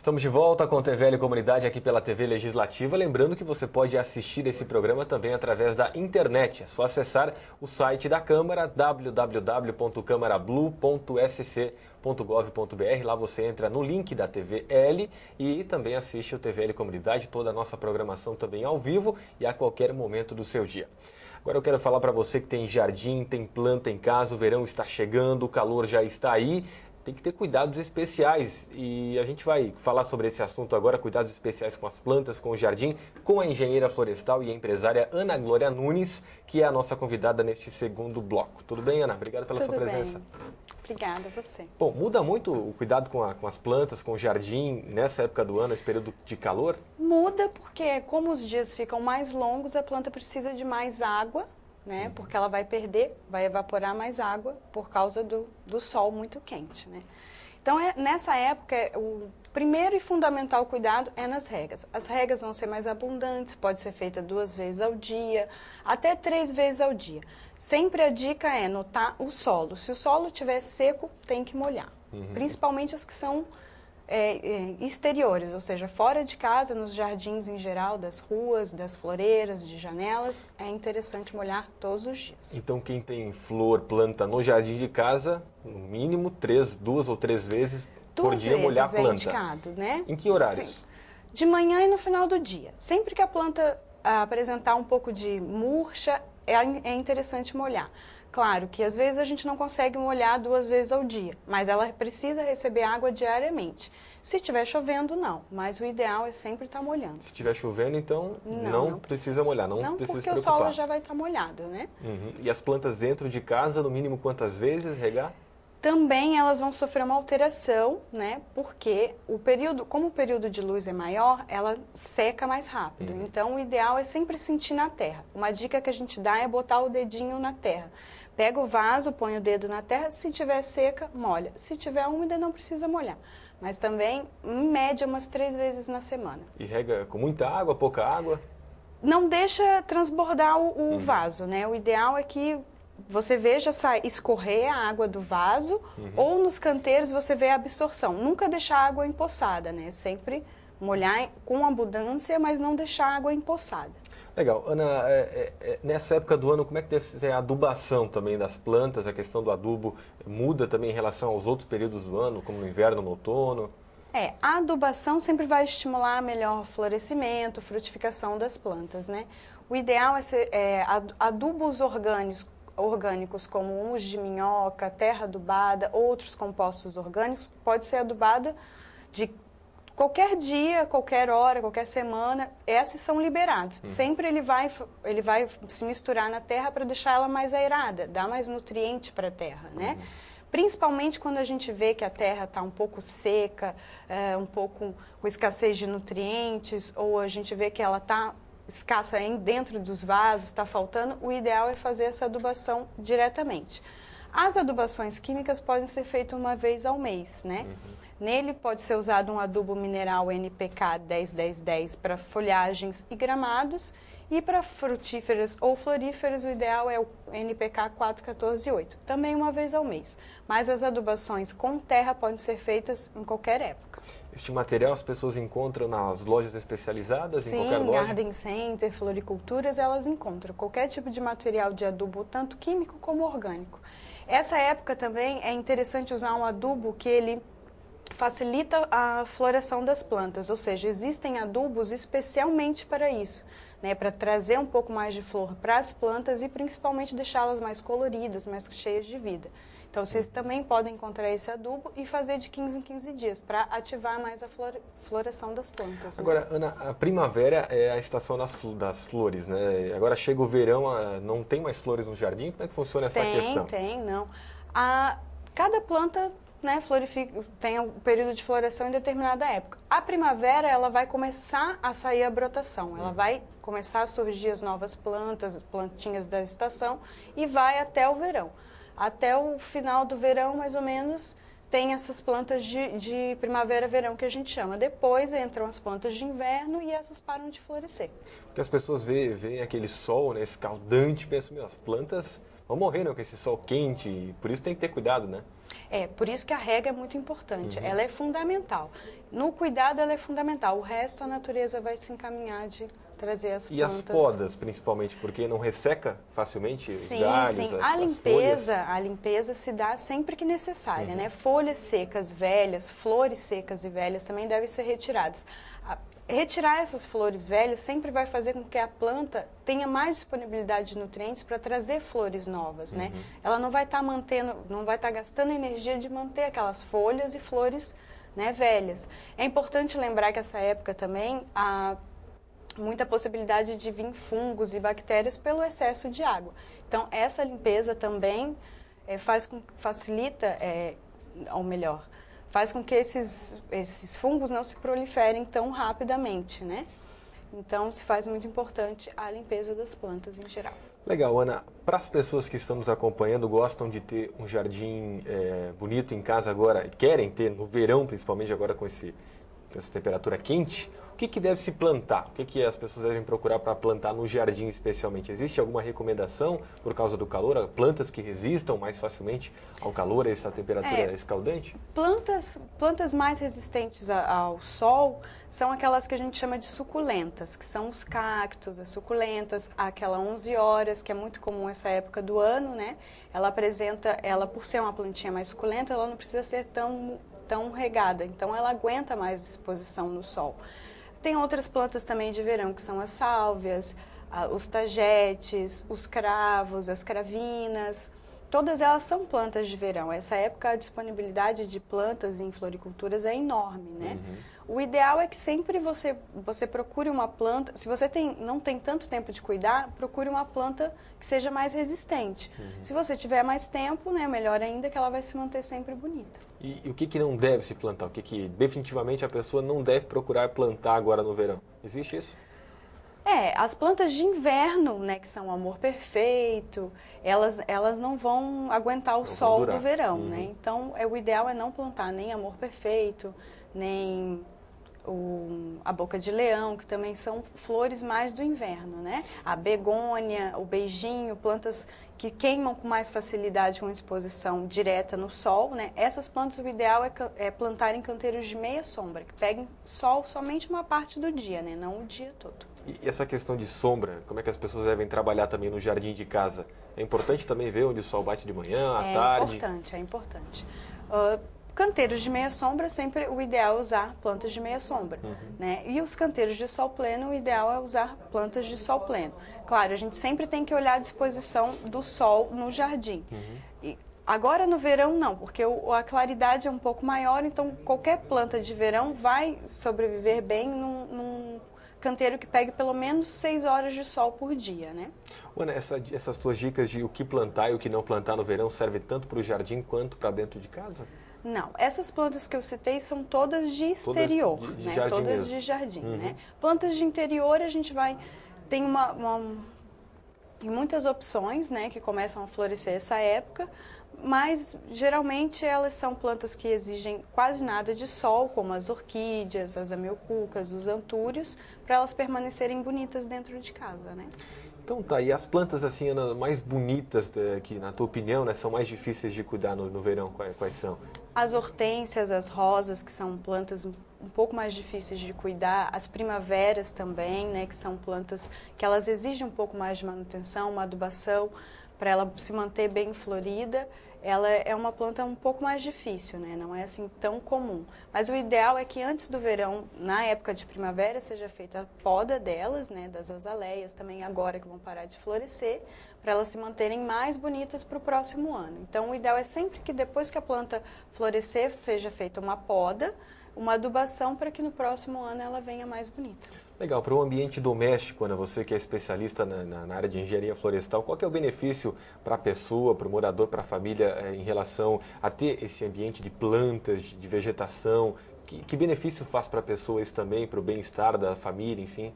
Estamos de volta com o TVL Comunidade aqui pela TV Legislativa. Lembrando que você pode assistir esse programa também através da internet. É só acessar o site da Câmara, www.câmarablu.sc.gov.br. Lá você entra no link da TVL e também assiste o TVL Comunidade, toda a nossa programação também ao vivo e a qualquer momento do seu dia. Agora eu quero falar para você que tem jardim, tem planta em casa, o verão está chegando, o calor já está aí. Tem que ter cuidados especiais e a gente vai falar sobre esse assunto agora, cuidados especiais com as plantas, com o jardim, com a engenheira florestal e a empresária Ana Glória Nunes, que é a nossa convidada neste segundo bloco. Tudo bem, Ana? Obrigado pela sua presença. Tudo bem. Obrigada a você. Bom, muda muito o cuidado com as plantas, com o jardim, nessa época do ano, esse período de calor? Muda porque, como os dias ficam mais longos, a planta precisa de mais água, né? Porque ela vai vai evaporar mais água por causa do sol muito quente, né? Então, nessa época, o primeiro e fundamental cuidado é nas regas. As regas vão ser mais abundantes, pode ser feita 2 vezes ao dia, até 3 vezes ao dia. Sempre a dica é notar o solo. Se o solo estiver seco, tem que molhar. Principalmente as que são exteriores, ou seja, fora de casa, nos jardins em geral, das ruas, das floreiras, de janelas, é interessante molhar todos os dias. Então quem tem flor, planta no jardim de casa, no mínimo 2 ou 3 vezes por dia molhar a planta. 2 vezes é indicado, né? Em que horários? Sim. De manhã e no final do dia. Sempre que a planta apresentar um pouco de murcha, é interessante molhar. Claro que às vezes a gente não consegue molhar 2 vezes ao dia, mas ela precisa receber água diariamente. Se estiver chovendo, não, mas o ideal é sempre estar molhando. Se estiver chovendo, então não precisa molhar, não precisa se porque preocupar. o solo já vai estar molhado, né? E as plantas dentro de casa, no mínimo quantas vezes regar? Também elas vão sofrer uma alteração, né? Porque como o período de luz é maior, ela seca mais rápido. Então, o ideal é sempre sentir na terra. Uma dica que a gente dá é botar o dedinho na terra. Pega o vaso, põe o dedo na terra, se tiver seca, molha. Se tiver úmida, não precisa molhar. Mas também, em média, umas 3 vezes na semana. E rega com muita água, pouca água? Não deixa transbordar o vaso, né? O ideal é que você veja escorrer a água do vaso ou nos canteiros você vê a absorção. Nunca deixar a água empoçada, né? Sempre molhar com abundância, mas não deixar a água empoçada. Legal. Ana, nessa época do ano, como é que deve ser a adubação também das plantas? A questão do adubo muda também em relação aos outros períodos do ano, como no inverno, no outono? A adubação sempre vai estimular melhor florescimento, frutificação das plantas, né? O ideal é adubos orgânicos como humus de minhoca, terra adubada, outros compostos orgânicos, pode ser adubada de qualquer dia, qualquer hora, qualquer semana, esses são liberados. Sempre ele vai se misturar na terra para deixar ela mais aerada, dar mais nutriente para a terra, né? Principalmente quando a gente vê que a terra está um pouco seca, um pouco com escassez de nutrientes, ou a gente vê que ela está escassa dentro dos vasos, está faltando, o ideal é fazer essa adubação diretamente. As adubações químicas podem ser feitas 1 vez ao mês, né? Nele pode ser usado um adubo mineral NPK 10-10-10 para folhagens e gramados, e para frutíferas ou floríferas o ideal é o NPK 4-14-8, também 1 vez ao mês. Mas as adubações com terra podem ser feitas em qualquer época. Este material as pessoas encontram nas lojas especializadas, em qualquer loja? Sim, Garden Center, floriculturas, elas encontram qualquer tipo de material de adubo, tanto químico como orgânico. Essa época também é interessante usar um adubo que ele facilita a floração das plantas, ou seja, existem adubos especialmente para isso, né, para trazer um pouco mais de flor para as plantas e principalmente deixá-las mais coloridas, mais cheias de vida. Então, vocês também podem encontrar esse adubo e fazer de 15 em 15 dias para ativar mais a floração das plantas. Né? Agora, Ana, a primavera é a estação das flores, né? Agora chega o verão, não tem mais flores no jardim? Como é que funciona essa questão? Tem, não. Cada planta, né, tem um período de floração em determinada época. A primavera, ela vai começar a sair a brotação, ela vai começar a surgir as novas plantas, plantinhas da estação, e vai até o verão. Até o final do verão, mais ou menos, tem essas plantas de primavera-verão que a gente chama. Depois entram as plantas de inverno e essas param de florescer. Porque as pessoas veem aquele sol, né, escaldante, e pensam, as plantas vão morrer, né, com esse sol quente, e por isso tem que ter cuidado, né? Por isso que a rega é muito importante, ela é fundamental. No cuidado ela é fundamental, o resto a natureza vai se encaminhar de trazer as plantas. E as podas, principalmente, porque não resseca facilmente os Sim, galhos, sim. as folhas? A limpeza se dá sempre que necessária, né? Folhas secas velhas, flores secas e velhas também devem ser retiradas. Retirar essas flores velhas sempre vai fazer com que a planta tenha mais disponibilidade de nutrientes para trazer flores novas, né? Ela não vai estar não vai estar gastando energia de manter aquelas folhas e flores, né, velhas. É importante lembrar que essa época também há muita possibilidade de vir fungos e bactérias pelo excesso de água. Então, essa limpeza também facilita, ou melhor, faz com que esses fungos não se proliferem tão rapidamente, né? Então, se faz muito importante a limpeza das plantas em geral. Legal, Ana. Para as pessoas que estão nos acompanhando, gostam de ter um jardim bonito em casa agora, querem ter no verão, principalmente agora com essa temperatura quente, o que deve se plantar? O que as pessoas devem procurar para plantar no jardim especialmente? Existe alguma recomendação por causa do calor? Plantas que resistam mais facilmente ao calor, a essa temperatura escaldante? Plantas mais resistentes ao sol são aquelas que a gente chama de suculentas, que são os cactos, as suculentas, aquela 11 horas, que é muito comum essa época do ano, né? Ela por ser uma plantinha mais suculenta, ela não precisa ser tão regada, então ela aguenta mais exposição no sol. Tem outras plantas também de verão, que são as sálvias, os tagetes, os cravos, as cravinas. Todas elas são plantas de verão. Essa época a disponibilidade de plantas em floriculturas é enorme, né? O ideal é que sempre você procure uma planta, se você não tem tanto tempo de cuidar, procure uma planta que seja mais resistente. Se você tiver mais tempo, né, melhor ainda, que ela vai se manter sempre bonita. E o que não deve se plantar? O que definitivamente a pessoa não deve procurar plantar agora no verão? Existe isso? As plantas de inverno, né, que são o amor perfeito, elas não vão aguentar o sol do verão, né? Então, o ideal é não plantar nem amor perfeito, nem a boca de leão, que também são flores mais do inverno, né? A begônia, o beijinho, plantas que queimam com mais facilidade com exposição direta no sol, né? Essas plantas, o ideal é plantar em canteiros de meia sombra, que peguem sol somente uma parte do dia, né? Não o dia todo. E essa questão de sombra, como é que as pessoas devem trabalhar também no jardim de casa? É importante também ver onde o sol bate de manhã, à tarde? É importante. Canteiros de meia sombra, sempre o ideal é usar plantas de meia sombra, né? E os canteiros de sol pleno, o ideal é usar plantas de sol pleno. Claro, a gente sempre tem que olhar a disposição do sol no jardim. E agora no verão não, porque a claridade é um pouco maior, então qualquer planta de verão vai sobreviver bem num canteiro que pegue pelo menos 6 horas de sol por dia, né? Ana, essas tuas dicas de o que plantar e o que não plantar no verão servem tanto para o jardim quanto para dentro de casa? Não, essas plantas que eu citei são todas de exterior, né? Todas de jardim, né? Plantas de interior a gente tem muitas opções, né, que começam a florescer essa época, mas geralmente elas são plantas que exigem quase nada de sol, como as orquídeas, as amiocucas, os antúrios, para elas permanecerem bonitas dentro de casa, né? Então tá, e as plantas assim, Ana, mais bonitas que na tua opinião, né, são mais difíceis de cuidar no verão, quais são? As hortênsias, as rosas, que são plantas um pouco mais difíceis de cuidar, as primaveras também, né, que são plantas que elas exigem um pouco mais de manutenção, uma adubação, para ela se manter bem florida. Ela é uma planta um pouco mais difícil, né? Não é assim tão comum. Mas o ideal é que antes do verão, na época de primavera, seja feita a poda delas, né? Das azaleias, também agora que vão parar de florescer, para elas se manterem mais bonitas para o próximo ano. Então, o ideal é sempre que depois que a planta florescer, seja feita uma poda, uma adubação, para que no próximo ano ela venha mais bonita. Legal, para o ambiente doméstico, Ana, você que é especialista na área de engenharia florestal, qual que é o benefício para a pessoa, para o morador, para a família em relação a ter esse ambiente de plantas, de vegetação? Que benefício faz para a pessoa isso também, para o bem-estar da família, enfim?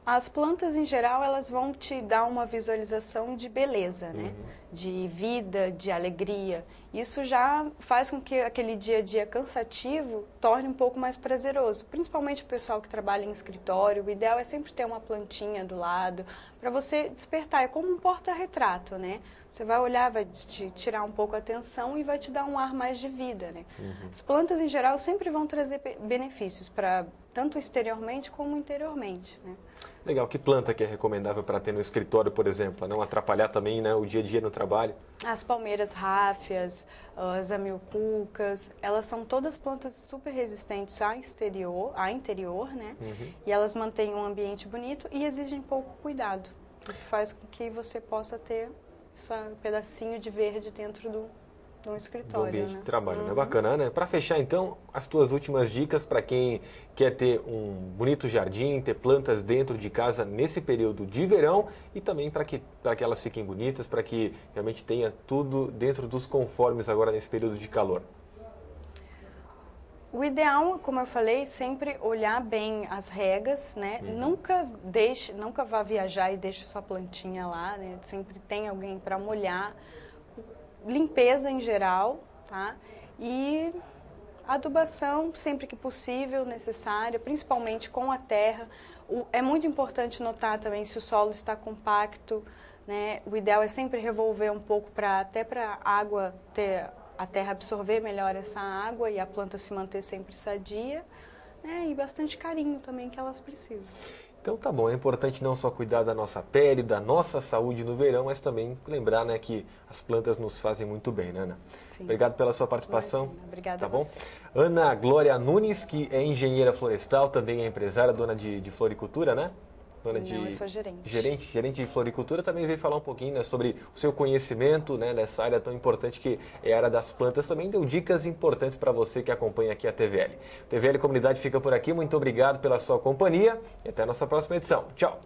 As plantas em geral, elas vão te dar uma visualização de beleza, né? de vida, de alegria. Isso já faz com que aquele dia a dia cansativo torne um pouco mais prazeroso, principalmente o pessoal que trabalha em escritório. O ideal é sempre ter uma plantinha do lado para você despertar. É como um porta-retrato, né? Você vai olhar, vai te tirar um pouco a atenção e vai te dar um ar mais de vida, né? As plantas, em geral, sempre vão trazer benefícios, tanto exteriormente como interiormente, né? Legal. Que planta que é recomendável para ter no escritório, por exemplo, para não atrapalhar também, né, o dia a dia no trabalho? As palmeiras ráfias, as amilcucas, elas são todas plantas super resistentes a interior, né? E elas mantêm um ambiente bonito e exigem pouco cuidado. Isso faz com que você possa ter esse pedacinho de verde dentro do escritório, do ambiente né? de trabalho, né? Bacana, né? Para fechar, então, as tuas últimas dicas para quem quer ter um bonito jardim, ter plantas dentro de casa nesse período de verão e também para que elas fiquem bonitas, para que realmente tenha tudo dentro dos conformes agora nesse período de calor. O ideal, como eu falei, sempre olhar bem as regas, né? Nunca vá viajar e deixe sua plantinha lá, né? Sempre tem alguém para molhar. Limpeza em geral, tá? E adubação sempre que possível, necessária, principalmente com a terra. É muito importante notar também se o solo está compacto, né? O ideal é sempre revolver um pouco até para a terra absorver melhor essa água e a planta se manter sempre sadia, né? E bastante carinho também que elas precisam. Então tá bom, é importante não só cuidar da nossa pele, da nossa saúde no verão, mas também lembrar, né, que as plantas nos fazem muito bem, né, Ana? Sim. Obrigado pela sua participação. Imagina. Obrigada tá a bom? você. Ana Glória Nunes, que é engenheira florestal, também é empresária, dona de floricultura, né? Dona Não, eu sou gerente. Gerente de floricultura, também veio falar um pouquinho, né, sobre o seu conhecimento, né, nessa área tão importante que é a área das plantas. Também deu dicas importantes para você que acompanha aqui a TVL. O TVL Comunidade fica por aqui. Muito obrigado pela sua companhia e até a nossa próxima edição. Tchau!